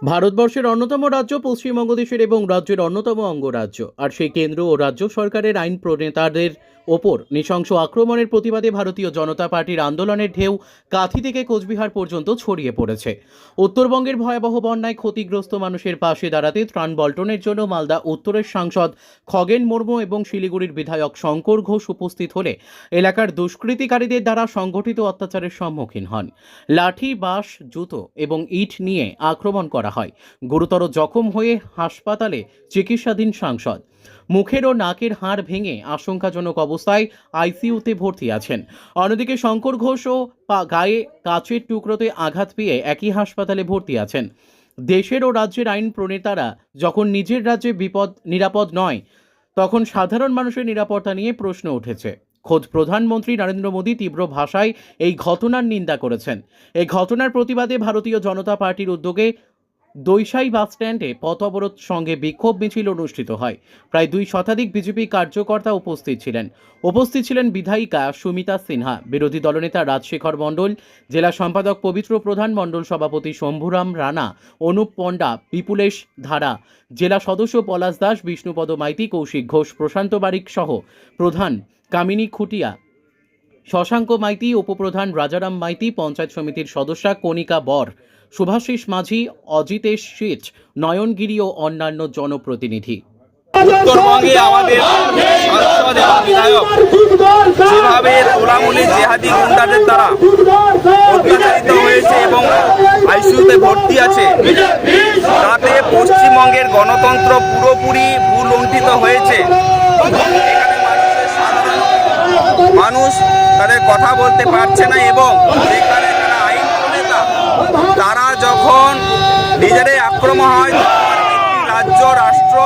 ভারতবর্ষের অন্যতম রাজ্য পশ্চিমবঙ্গ দেশের এবং রাজ্যের অন্যতম অঙ্গরাজ্য, আর সেই কেন্দ্র ও রাজ্য সরকারের আইন প্রণেতাদের ওপর নৃশংস আক্রমণের প্রতিবাদে ভারতীয় জনতা পার্টির আন্দোলনের ঢেউ কাঁথি থেকে কোচবিহার পর্যন্ত ছড়িয়ে পড়েছে। উত্তরবঙ্গের ভয়াবহ বন্যায় ক্ষতিগ্রস্ত মানুষের পাশে দাঁড়াতে ত্রাণ বল্টনের জন্য মালদা উত্তরের সাংসদ খগেন মুর্মু এবং শিলিগুড়ির বিধায়ক শঙ্কর ঘোষ উপস্থিত হলে এলাকার দুষ্কৃতিকারীদের দ্বারা সংগঠিত অত্যাচারের সম্মুখীন হন। লাঠি, বাঁশ, জুতো এবং ইট নিয়ে আক্রমণ করা হয়। গুরুতর জখম হয়ে হাসপাতালে চিকিৎসাধীন সাংসদ। মুখের ও নাকের হাড় ভেঙে আশঙ্কাজনক অবস্থায় আইসিইউতে ভর্তি আছেন। অন্যদিকে শঙ্কর ঘোষও গায়ে কাচের টুকরোতে আঘাত পেয়ে একই হাসপাতালে ভর্তি আছেন। দেশের ও রাজ্যের আইন প্রণেতারা যখন নিজের রাজ্যে নিরাপদ নয়, তখন সাধারণ মানুষের নিরাপত্তা নিয়ে প্রশ্ন উঠেছে। খোদ প্রধানমন্ত্রী নরেন্দ্র মোদী তীব্র ভাষায় এই ঘটনার নিন্দা করেছেন। এই ঘটনার প্রতিবাদে ভারতীয় জনতা পার্টির উদ্যোগে দৈসাই বাসস্ট্যান্ডে পথ অবরোধ সঙ্গে বিক্ষোভ মিছিল অনুষ্ঠিত হয়। প্রায় 2 শতাধিক বিজেপি কার্যকর্তা উপস্থিত ছিলেন বিধায়িকা সুমিতা সিনহা, বিরোধী দলনেতা রাজশেখর মণ্ডল, জেলা সম্পাদক পবিত্র প্রধান, মণ্ডল সভাপতি শম্ভুরাম রানা, অনুপ পণ্ডা, বিপুলেশ ধারা, জেলা সদস্য পলাশ দাস, বিষ্ণুপদ মাইতি, কৌশিক ঘোষ, প্রশান্ত বারিক সহ প্রধান কামিনী খুটিয়া, শশাঙ্ক মাইতি, উপপ্রধান রাজারাম মাইতি, পঞ্চায়েত সমিতির সদস্যা কণিকা বর, শুভাশিস মাঝি, অজিতেশ শীত, নয়নগিরি ও অন্যান্য জনপ্রতিনিধি। উত্তরবঙ্গে আমাদের সাংসদ এবং বিধায়ক যেভাবে তোলামুলি জেহাদি গুন্ডাদের দ্বারা অত্যাচারিত হয়েছে এবং আইসিইউতে ভর্তি আছে, তাতে পশ্চিমবঙ্গের গণতন্ত্র পুরোপুরি ভূলুণ্ঠিত হয়েছে। এখানে মানুষের সাধারণ মানুষ তাদের কথা বলতে পারছে না এবং এখানে যারা আইন প্রণেতা তারা যখন নিজেরাই আক্রমণ হয়, রাজ্য রাষ্ট্র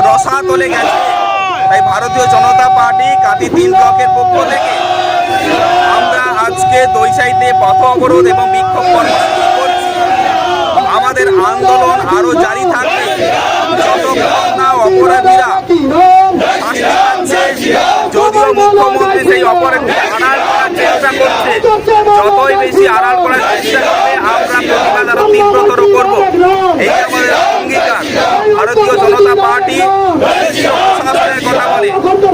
রসাতলে গেছে। তাই ভারতীয় জনতা পার্টি কাঁথি 3 ব্লকের পক্ষ থেকে আমরা আজকে দৈসাইতে পথ অবরোধ এবং বিক্ষোভ কর্মসূচি করছি। আমাদের আন্দোলন আরো জারি থাকবে যতক্ষণ না অপরাধীরা শাস্তি পাচ্ছে। যদিও মুখ্যমন্ত্রী সেই অপরাধী আড়াল করার চেষ্টা করছে, যতই বেশি আড়াল করার চেষ্টা করবে আমরা প্রতিবাদ আরো তীব্রতর করবো। এই আমাদের অঙ্গীকার। ভারতীয় জনতা পার্টি সংস্কারের কথা বলে,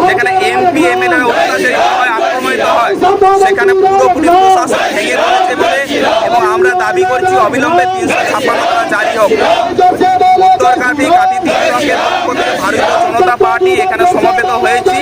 যেখানে এমপি এমএলএ অত্যাচারিত হয়, আক্রমণিত হয়, সেখানে পুরোপুরি প্রশাসন ভেঙে পড়েছে বলে এবং আমরা দাবি করছি অবিলম্বে 356 ধারা জারি হোক। উত্তর কাঁথি 3 ব্লকের পক্ষ থেকে ভারতীয় জনতা পার্টি এখানে সমবেত হয়েছি।